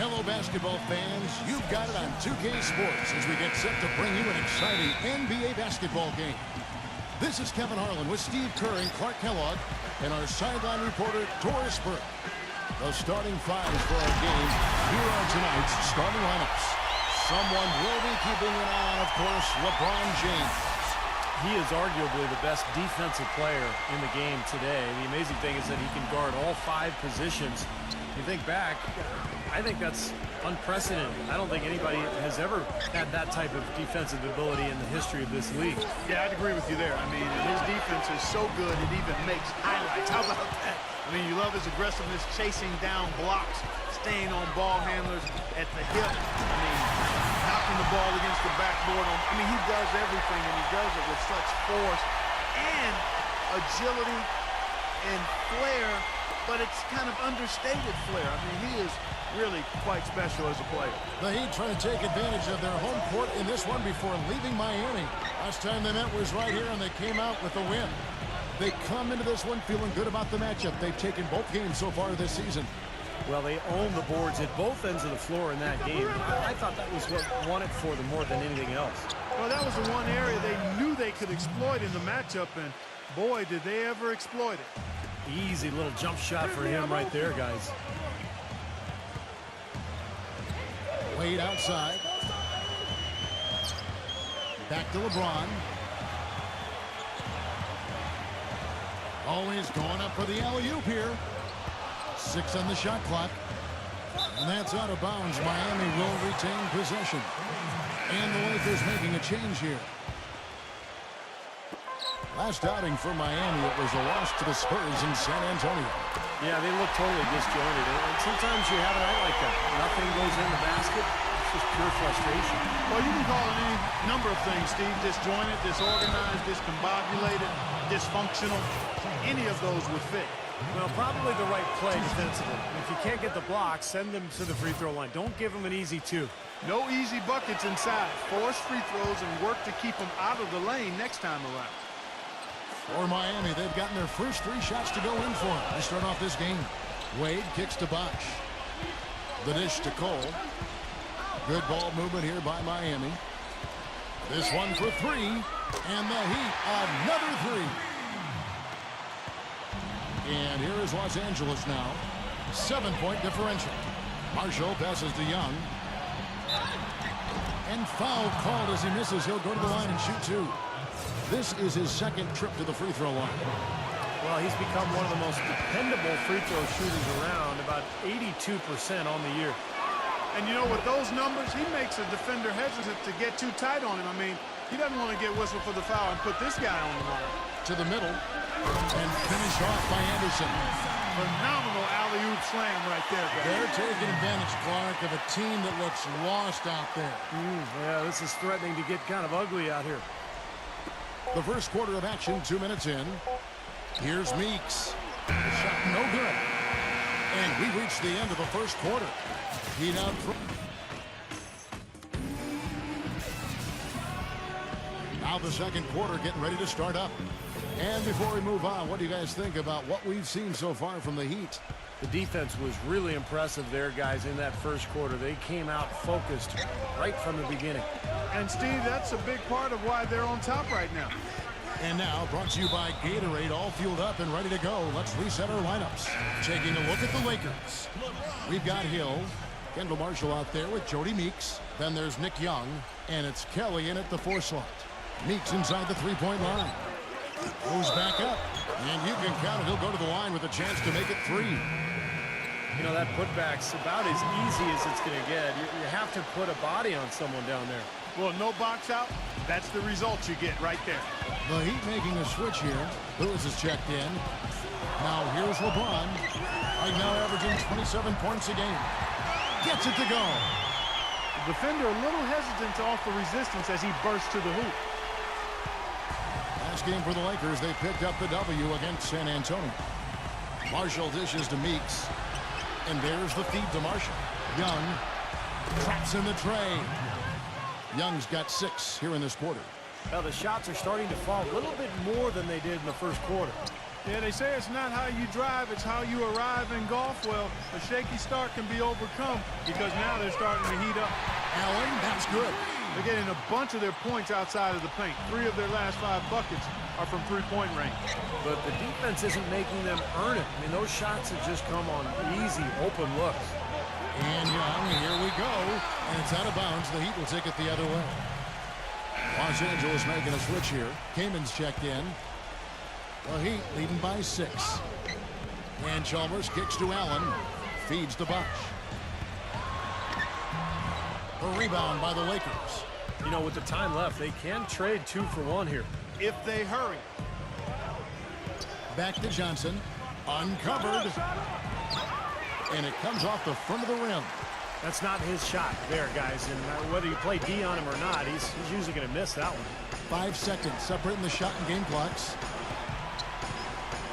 Hello, basketball fans. You've got it on 2K Sports as we get set to bring you an exciting NBA basketball game. This is Kevin Harlan with Steve Kerr and Clark Kellogg and our sideline reporter, Doris Burke. The starting fives for our game. Here are tonight's starting lineups. Someone will be keeping an eye on, of course, LeBron James. He is arguably the best defensive player in the game today. The amazing thing is that he can guard all 5 positions. You think back, I think that's unprecedented. I don't think anybody has ever had that type of defensive ability in the history of this league. Yeah, I'd agree with you there. I mean, his defense is so good, it even makes highlights. How about that? I mean, you love his aggressiveness, chasing down blocks, staying on ball handlers at the hip. I mean, knocking the ball against the backboard. I mean, he does everything, and he does it with such force and agility and flair, but it's kind of understated flair. I mean, he is really quite special as a player. The Heat trying to take advantage of their home court in this one before leaving Miami. Last time they met was right here, and they came out with a win. They come into this one feeling good about the matchup. They've taken both games so far this season. Well, they own the boards at both ends of the floor in that game. I thought that was what won it for them more than anything else. Well, that was the one area they knew they could exploit in the matchup, and boy, did they ever exploit it. Easy little jump shot for him right there, guys. Wade outside. Back to LeBron. Always going up for the alley-oop here. 6 on the shot clock. And that's out of bounds. Miami will retain possession. And the Lakers making a change here. Last outing for Miami, it was a loss to the Spurs in San Antonio. Yeah, they look totally disjointed. And sometimes you have a night like that. Nothing goes in the basket. It's just pure frustration. Well, you can call it any number of things, Steve. Disjointed, disorganized, discombobulated, dysfunctional. Any of those would fit. Well, probably the right play defensively. If you can't get the block, send them to the free throw line. Don't give them an easy 2. No easy buckets inside. Force free throws and work to keep them out of the lane next time around. For Miami, they've gotten their first 3 shots to go in for them to start off this game. Wade kicks to Bosh. The dish to Cole. Good ball movement here by Miami. This one for 3. And the Heat, another 3. And here is Los Angeles now. 7-point differential. Marshall passes to Young. And foul called as he misses. He'll go to the line and shoot 2. This is his second trip to the free throw line. Well, he's become one of the most dependable free throw shooters around, about 82% on the year. And you know, with those numbers, he makes a defender hesitant to get too tight on him. I mean, he doesn't want to get whistled for the foul and put this guy on the line. To the middle. And finish off by Anderson. Phenomenal alley-oop slam right there, guys. They're taking advantage, Clark, of a team that looks lost out there. Yeah, this is threatening to get kind of ugly out here. The first quarter of action, 2 minutes in. Here's Meeks. The shot no good. And we reach the end of the first quarter. Heat out front. Now the second quarter getting ready to start up. And before we move on, what do you guys think about what we've seen so far from the Heat? The defense was really impressive there, guys, in that first quarter. They came out focused right from the beginning. And, Steve, that's a big part of why they're on top right now. And now, brought to you by Gatorade, all fueled up and ready to go. Let's reset our lineups. Taking a look at the Lakers. We've got Hill, Kendall Marshall out there with Jody Meeks. Then there's Nick Young, and it's Kelly in at the 4 slot. Meeks inside the 3-point line. Goes back up, and you can count it. He'll go to the line with a chance to make it 3. You know, that putback's about as easy as it's going to get. You have to put a body on someone down there. Well, no box out, that's the result you get right there. The Heat making a switch here. Lewis is checked in. Now here's LeBron. Right now averaging 27 points a game. Gets it to go. The defender a little hesitant to offer resistance as he bursts to the hoop. Last game for the Lakers, they picked up the W against San Antonio. Marshall dishes to Meeks. And there's the feed to Marshall. Young traps in the tray. Young's got 6 here in this quarter. Well, the shots are starting to fall a little bit more than they did in the first quarter. Yeah, they say it's not how you drive, it's how you arrive in golf. Well, a shaky start can be overcome because now they're starting to heat up. Allen, that's good. They're getting a bunch of their points outside of the paint. 3 of their last 5 buckets are from three-point range. But the defense isn't making them earn it. I mean, those shots have just come on easy, open looks. And Young, here we go. And it's out of bounds. The Heat will take it the other way. Los Angeles making a switch here. Kaman's checked in. The Heat leading by 6. And Chalmers kicks to Allen. Feeds to Bosch. The rebound by the Lakers. You know, with the time left, they can trade 2 for 1 here. If they hurry. Back to Johnson. Uncovered. And it comes off the front of the rim. That's not his shot there, guys. And whether you play D on him or not, he's usually going to miss that one. 5 seconds separating the shot and game clocks.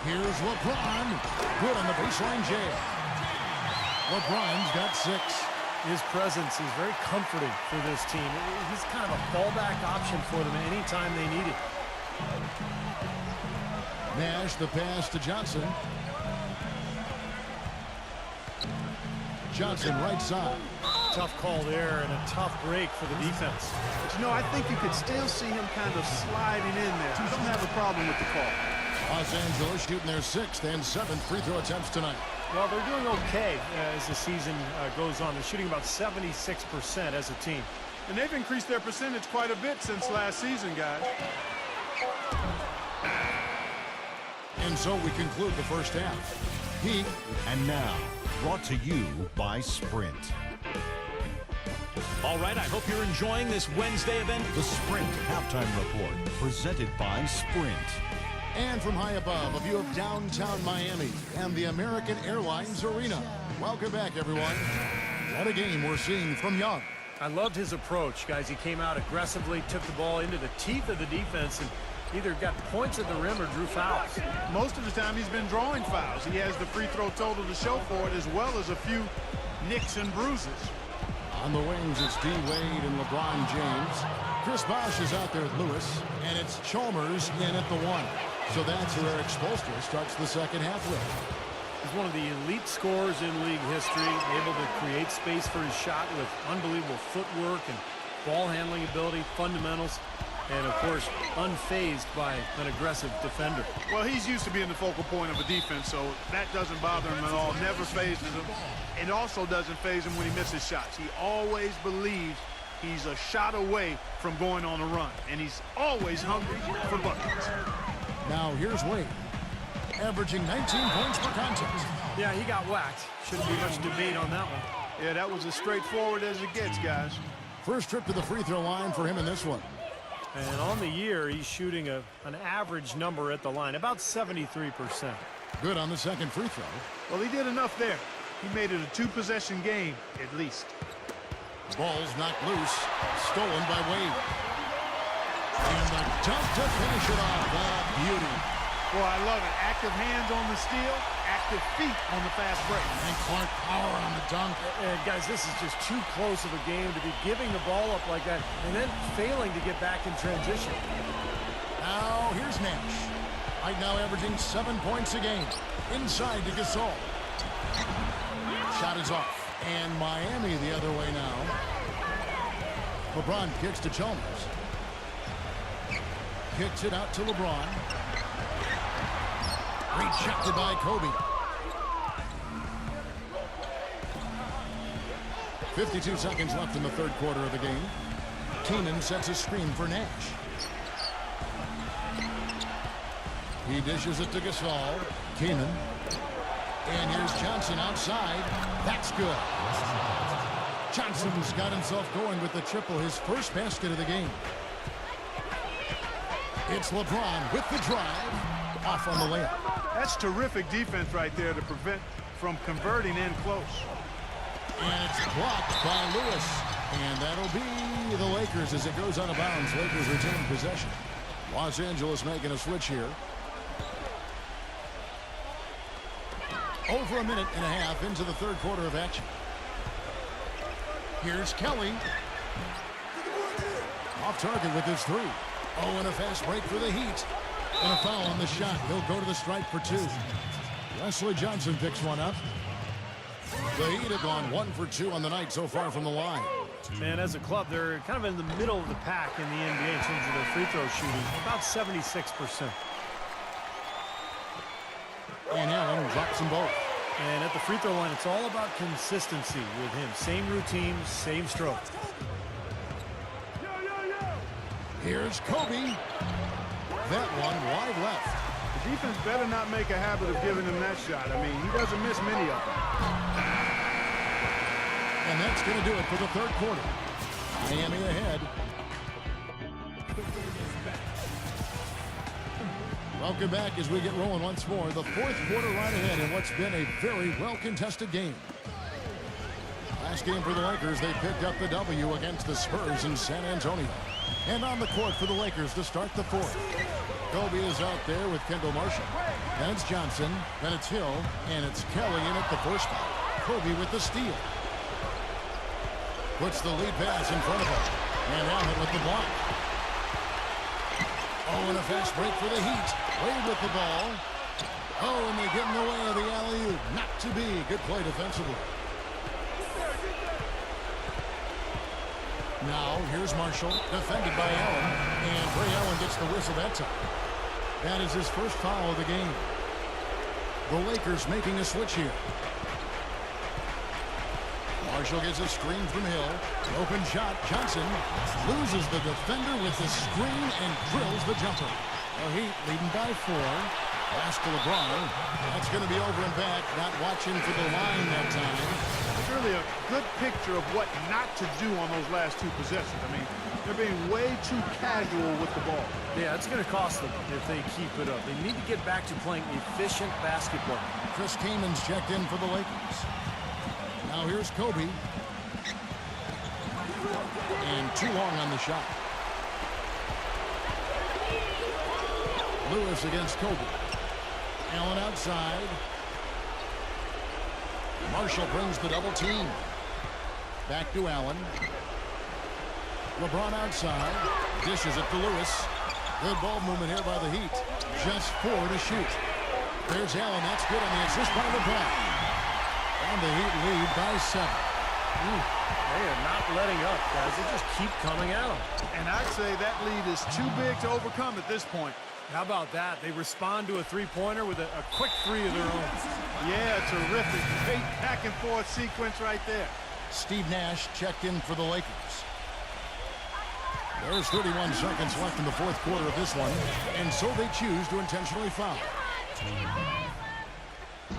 Here's LeBron. Good on the baseline jam. LeBron's got 6. His presence is very comforting for this team. He's kind of a fallback option for them anytime they need it. Nash, the pass to Johnson. Johnson right side. Tough call there and a tough break for the defense. But, you know, I think you could still see him kind of sliding in there. I don't have a problem with the call. Los Angeles shooting their 6th and 7th free throw attempts tonight. Well, they're doing okay as the season goes on. They're shooting about 76% as a team. And they've increased their percentage quite a bit since last season, guys. And so we conclude the first half. Heat. And now, brought to you by Sprint. All right, I hope you're enjoying this Wednesday event. The Sprint Halftime Report, presented by Sprint. And from high above, a view of downtown Miami and the American Airlines Arena. Welcome back, everyone. What a game we're seeing from Young. I loved his approach, guys. He came out aggressively, took the ball into the teeth of the defense, and either got points at the rim or drew fouls. Most of the time he's been drawing fouls. He has the free throw total to show for it, as well as a few nicks and bruises. On the wings, it's D. Wade and LeBron James. Chris Bosh is out there with Lewis, and it's Chalmers in at the 1. So that's who Eric Spoelstra starts the second half with. He's one of the elite scorers in league history, able to create space for his shot with unbelievable footwork and ball handling ability, fundamentals, and, of course, unfazed by an aggressive defender. Well, he's used to being the focal point of a defense, so that doesn't bother him at all. Never phases him. It also doesn't faze him when he misses shots. He always believes he's a shot away from going on a run, and he's always hungry for buckets. Now here's Wade, averaging 19 points per contest. Yeah, he got whacked. Shouldn't be much debate on that one. Yeah, that was as straightforward as it gets, guys. First trip to the free throw line for him in this one. And on the year, he's shooting an average number at the line, about 73%. Good on the second free throw. Well, he did enough there. He made it a 2-possession game, at least. Ball's knocked loose, stolen by Wade. And the dunk to finish it off. Beauty. Boy, I love it. Active hands on the steal, active feet on the fast break. And Clark power on the dunk. And guys, this is just too close of a game to be giving the ball up like that and then failing to get back in transition. Now here's Nash. Right now averaging 7 points a game. Inside to Gasol. Shot is off. And Miami the other way now. LeBron kicks to Chalmers. Kicks it out to LeBron. Rejected by Kobe. 52 seconds left in the third quarter of the game. Keenan sets a screen for Nash. He dishes it to Gasol. Keenan. And here's Johnson outside. That's good. Johnson's got himself going with the triple, his first basket of the game. It's LeBron with the drive. Off on the layup. That's terrific defense right there to prevent from converting in close. And it's blocked by Lewis. And that'll be the Lakers as it goes out of bounds. Lakers retain possession. Los Angeles making a switch here. Over a minute and a half into the third quarter of action. Here's Kelly. Off target with his three. Oh, and a fast break for the Heat. And a foul on the shot. He'll go to the stripe for 2. Wesley Johnson picks one up. The Heat have gone 1 for 2 on the night so far from the line. Man, as a club, they're kind of in the middle of the pack in the NBA in terms of their free throw shooting, about 76%. And Allen drops them both. And at the free throw line, it's all about consistency with him. Same routine, same stroke. Here's Kobe. That one wide left. The defense better not make a habit of giving him that shot. I mean, he doesn't miss many of them. And that's going to do it for the third quarter. Miami ahead. Welcome back as we get rolling once more. The fourth quarter right ahead in what's been a very well-contested game. Last game for the Lakers, they picked up the W against the Spurs in San Antonio. And on the court for the Lakers to start the fourth. Kobe is out there with Kendall Marshall. Then it's Johnson, then it's Hill, and it's Kelly in at the first spot. Kobe with the steal. Puts the lead pass in front of him. And Allen with the block. Oh, and a fast break for the Heat. Wade with the ball. Oh, and they get in the way of the alley-oop. Not to be. Good play defensively. Now, here's Marshall, defended by Allen. And Ray Allen gets the whistle that time. That is his first foul of the game. The Lakers making a switch here. Marshall gets a screen from Hill. Open shot. Johnson loses the defender with the screen and drills the jumper. The Heat leading by 4. Pass to LeBron. That's going to be over and back. Not watching for the line that time. It's really a good picture of what not to do on those last 2 possessions. I mean, they're being way too casual with the ball. Yeah, it's going to cost them if they keep it up. They need to get back to playing efficient basketball. Chris Kaman's checked in for the Lakers. Now here's Kobe. And too long on the shot. Lewis against Kobe. Allen outside. Marshall brings the double team. Back to Allen. LeBron outside. Dishes it to Lewis. Good ball movement here by the Heat. Just 4 to shoot. There's Allen. That's good on the assist by LeBron. And the Heat lead by 7. They are not letting up, guys. They just keep coming at them. And I'd say that lead is too big to overcome at this point. How about that? They respond to a three-pointer with a quick 3 of their own. Yeah, terrific. Great back-and-forth sequence right there. Steve Nash checked in for the Lakers. There's 31 seconds left in the fourth quarter of this one, and so they choose to intentionally foul.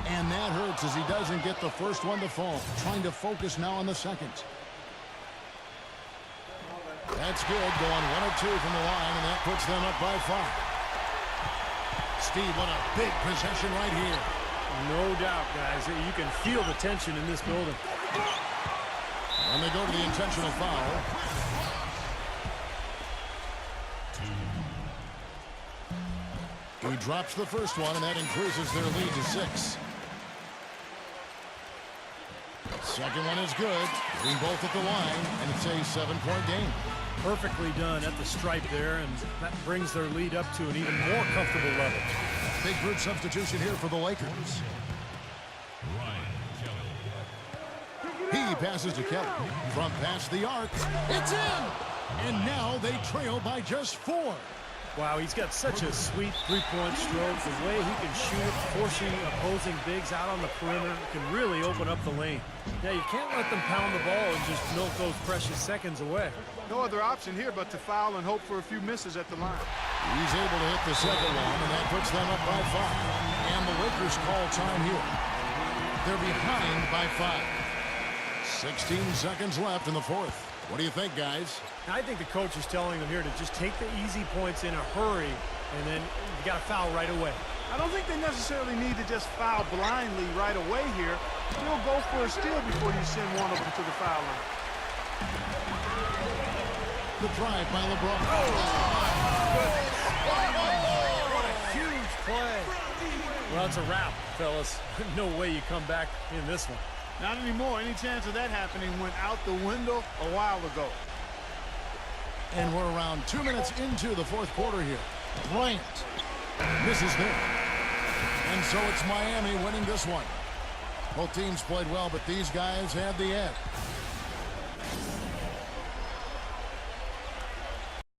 And that hurts as he doesn't get the first one to fall. Trying to focus now on the second. That's good. Going 1 of 2 from the line, and that puts them up by 5. Steve, what a big possession right here. No doubt, guys. You can feel the tension in this building. And they go to the intentional foul. He drops the first one, and that increases their lead to 6. Second one is good. Getting both at the line, and it's a 7-point game. Perfectly done at the stripe there, and that brings their lead up to an even more comfortable level. Big group substitution here for the Lakers. He passes to Kelly from past the arc. It's in! And now they trail by just 4. Wow, he's got such a sweet three-point stroke. The way he can shoot it, forcing opposing bigs out on the perimeter, can really open up the lane. Yeah, you can't let them pound the ball and just milk those precious seconds away. No other option here but to foul and hope for a few misses at the line. He's able to hit the second one, and that puts them up by 5. And the Lakers call time here. They're behind by 5. 16 seconds left in the fourth. What do you think, guys? I think the coach is telling them here to just take the easy points in a hurry, and then you got to foul right away. I don't think they necessarily need to just foul blindly right away here. Still go for a steal before you send one of them to the foul line. The drive by LeBron. What a huge play. Well, it's a wrap, fellas. No way you come back in this one. Not anymore. Any chance of that happening went out the window a while ago. And we're around 2 minutes into the fourth quarter here. Bryant Misses there. And so it's Miami winning this one. Both teams played well, but these guys had the edge.